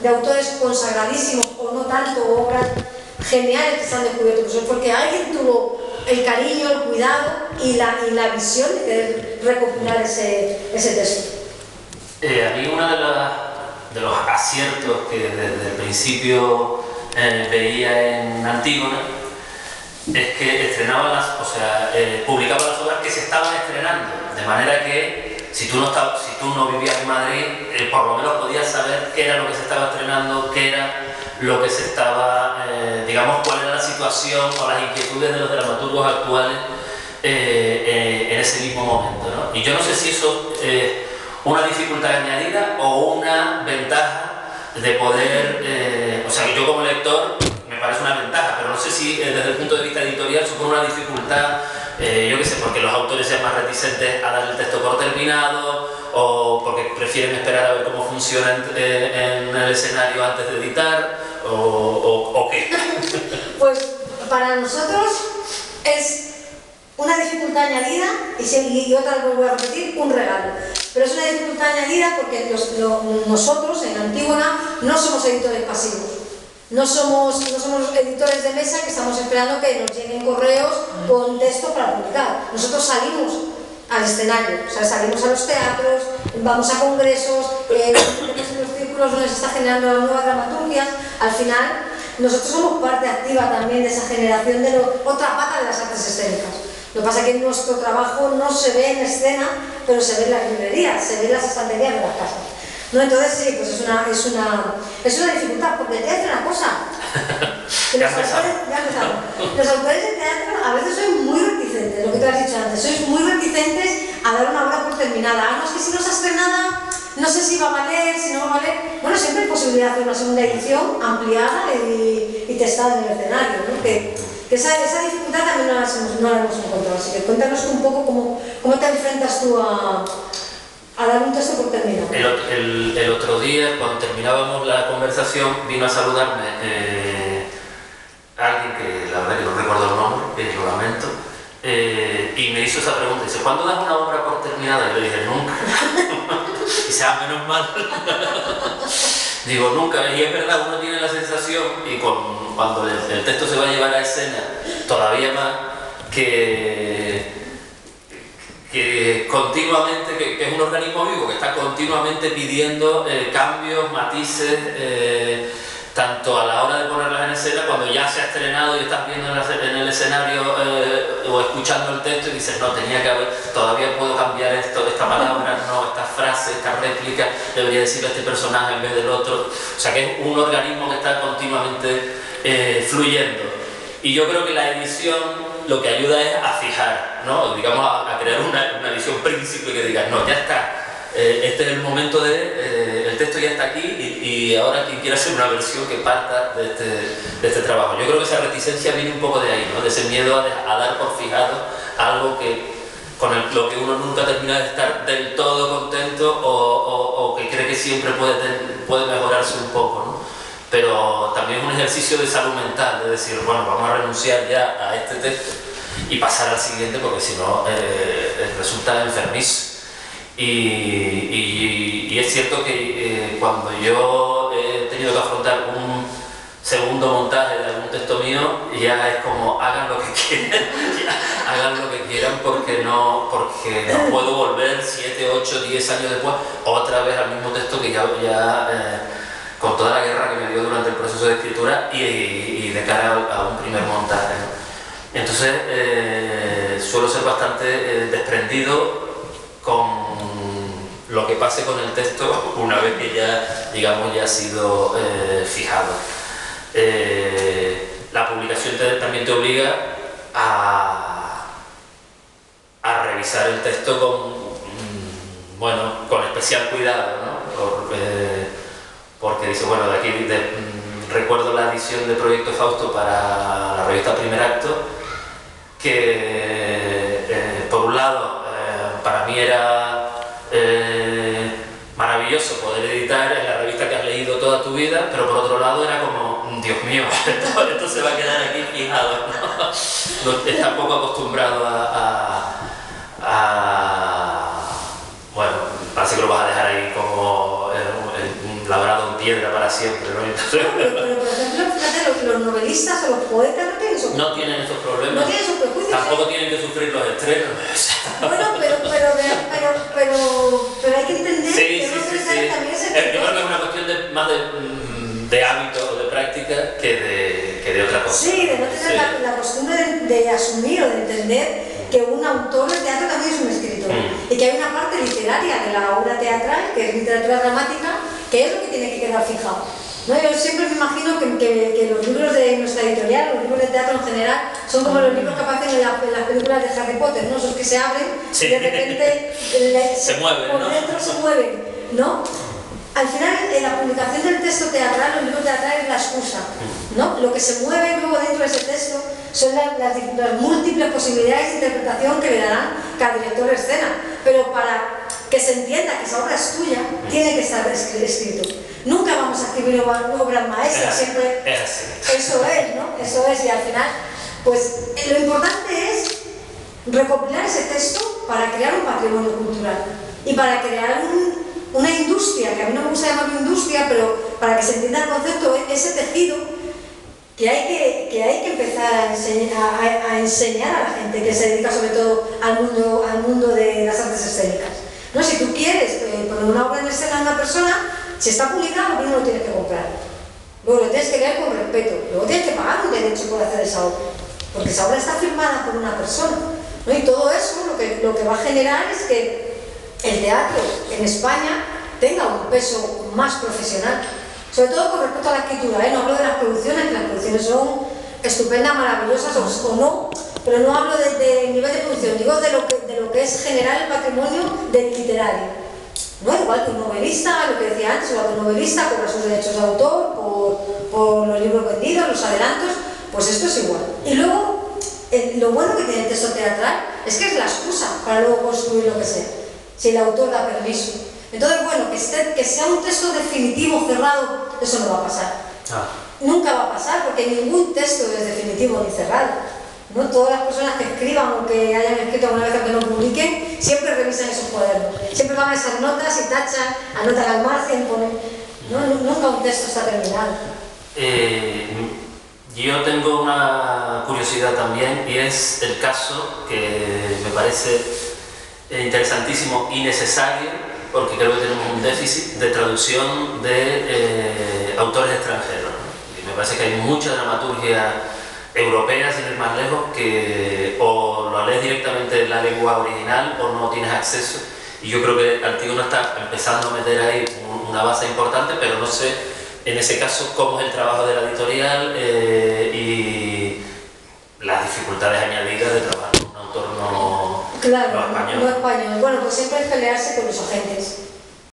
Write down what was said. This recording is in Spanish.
de autores consagradísimos o no tanto, obras geniales que se han descubierto, pues es porque alguien tuvo el cariño, el cuidado y la visión de querer recopilar ese texto. A mí uno de los aciertos que desde el principio veía en Antígona es que estrenaban publicaban las obras que se estaban estrenando, de manera que si tú no vivías en Madrid, por lo menos podías saber qué era lo que se estaba estrenando, qué era lo que se estaba, digamos, cuál era la situación o las inquietudes de los dramaturgos actuales en ese mismo momento, ¿no? Y yo no sé si eso es una dificultad añadida o una ventaja de poder, o sea, que yo como lector me parece una ventaja, pero no sé si desde el punto de vista editorial supone una dificultad, yo qué sé, porque los autores sean más reticentes a dar el texto por terminado o porque prefieren esperar a ver cómo funciona en el escenario antes de editar o qué. Pues para nosotros es una dificultad añadida y otra vez voy a repetir, un regalo. Pero es una dificultad añadida porque nosotros en Antígona no somos editores pasivos. No somos editores de mesa que estamos esperando que nos lleguen correos con texto para publicar. Nosotros salimos al escenario, o sea, salimos a los teatros, vamos a congresos, en los círculos donde se está generando nuevas dramaturgias. Al final, nosotros somos parte activa también de esa generación de otra pata de las artes escénicas. Lo que pasa es que nuestro trabajo no se ve en escena, pero se ve en las librerías, se ve en las estanterías de las casas, ¿no? Entonces sí, pues es una dificultad, porque te hace una cosa. Los autores de teatro a veces son muy reticentes, lo que te has dicho antes, sois muy reticentes a dar una obra por terminada. Ah, no, es que si no está estrenada, no sé si va a valer, si no va a valer. Bueno, siempre hay posibilidad de hacer una segunda edición ampliada y testada en el escenario, ¿no? Que esa dificultad también no la hemos encontrado. Así que cuéntanos un poco cómo te enfrentas tú a dar un texto por terminado. El otro día, cuando terminábamos la conversación, vino a saludarme alguien que la verdad que no recuerdo el nombre, lo lamento, y me hizo esa pregunta, dice, ¿cuándo das una obra por terminada? Y le dije, nunca. Y dice, ah, menos mal. Digo, nunca, y es verdad, uno tiene la sensación, y cuando el texto se va a llevar a escena, todavía más, que continuamente, que es un organismo vivo, que está continuamente pidiendo cambios, matices, tanto a la hora de ponerlas en escena, cuando ya se ha estrenado y estás viendo en el escenario o escuchando el texto y dices, no, tenía que haber, todavía puedo cambiar esto, esta palabra, no, esta frase, esta réplica, debería decirle a este personaje en vez del otro. O sea que es un organismo que está continuamente fluyendo. Y yo creo que la edición lo que ayuda es a fijar, ¿no? Digamos, a crear una edición príncipe que diga, no, ya está. Este es el momento el texto ya está aquí y ahora quien quiera hacer una versión que parta de este trabajo. Yo creo que esa reticencia viene un poco de ahí, ¿no? De ese miedo a dar por fijado algo con lo que uno nunca termina de estar del todo contento o que cree que siempre puede mejorarse un poco, ¿no? Pero también es un ejercicio de salud mental, de decir, bueno, vamos a renunciar ya a este texto y pasar al siguiente porque si no resulta enfermizo. Y es cierto que cuando yo he tenido que afrontar un segundo montaje de algún texto mío, ya es como hagan lo que quieran, hagan lo que quieran porque no puedo volver 7, 8, 10 años después otra vez al mismo texto que ya con toda la guerra que me dio durante el proceso de escritura y de cara a un primer montaje, ¿no? Entonces suelo ser bastante desprendido con lo que pase con el texto una vez que ya, digamos, ya ha sido fijado. La publicación también te obliga a revisar el texto con especial cuidado, ¿no? Porque dice, bueno, de aquí recuerdo la edición de Proyecto Fausto para la revista Primer Acto, que por un lado para mí era maravilloso poder editar en la revista que has leído toda tu vida, pero por otro lado era como, Dios mío, esto se va a quedar aquí fijado, ¿no? No, está poco acostumbrado bueno, parece que lo vas a dejar ahí como labrado grabado en piedra para siempre, ¿no? Entonces, pero, por ejemplo, fíjate, los novelistas o los poetas no tienen esos problemas. No tienen esos prejuicios. Tampoco tienen que sufrir los estrenos. Bueno, pero hay que entender que no se también es Yo creo que es una cuestión más de hábito o de práctica que de otra cosa. Sí, de no tener la costumbre de asumir o de entender que un autor de teatro también es un escritor y que hay una parte literaria de la obra teatral, que es literatura dramática, que es lo que tiene que quedar fijado. ¿No? Yo siempre me imagino que los libros de nuestra editorial, los libros de teatro en general, son como los libros que aparecen en las películas de Harry Potter, ¿no? Esos que se abren y de repente se mueven, por dentro, ¿no? Se mueven, ¿no? Al final, en la publicación del texto teatral, los libros teatrales es la excusa, ¿no? Lo que se mueve luego dentro de ese texto son las múltiples posibilidades de interpretación que le darán cada director de escena. Pero para que se entienda que esa obra es tuya, tiene que estar escrito. Nunca vamos a escribir obras maestras, siempre... Es así. Eso es, ¿no? Eso es, y al final, pues lo importante es recopilar ese texto para crear un patrimonio cultural y para crear una industria, que a mí no me gusta llamarlo industria, pero para que se entienda el concepto, ese tejido que hay que empezar a enseñar a la gente que se dedica sobre todo al mundo de las artes escénicas. ¿No? Si tú quieres poner una obra en escena a una persona, si está publicado, primero lo tienes que comprar. Luego lo tienes que leer con respeto. Luego tienes que pagar un derecho por hacer esa obra. Porque esa obra está firmada por una persona, ¿no? Y todo eso lo que va a generar es que el teatro en España tenga un peso más profesional. Sobre todo con respecto a la escritura, no hablo de las producciones, que las producciones son estupendas, maravillosas o no, pero no hablo de nivel de producción, digo de lo que es generar el patrimonio del literario. ¿No? Igual que un novelista, lo que decía antes, igual que un novelista cobra sus derechos de autor por los libros vendidos, los adelantos, pues esto es igual. Y luego, lo bueno que tiene el texto teatral es que es la excusa para luego construir lo que sea, si el autor da permiso. Entonces, bueno, que sea un texto definitivo, cerrado, eso no va a pasar. Nunca va a pasar, porque ningún texto es definitivo ni cerrado. ¿No? Todas las personas que escriban o que hayan escrito alguna vez que no publiquen, siempre revisan esos cuadernos. Siempre van a esas notas y tachan, anotan al margen, ponen... Nunca un texto está terminado. Yo tengo una curiosidad también, y es el caso que me parece interesantísimo y necesario, porque creo que tenemos un déficit de traducción de autores extranjeros, ¿no? Y me parece que hay mucha dramaturgia europea, sin ir más lejos, que o lo lees directamente en la lengua original o no tienes acceso. Y yo creo que Antígona está empezando a meter ahí una base importante, pero no sé en ese caso cómo es el trabajo de la editorial y las dificultades añadidas de trabajar con un autor no español. No español. Bueno, pues siempre es pelearse con los agentes.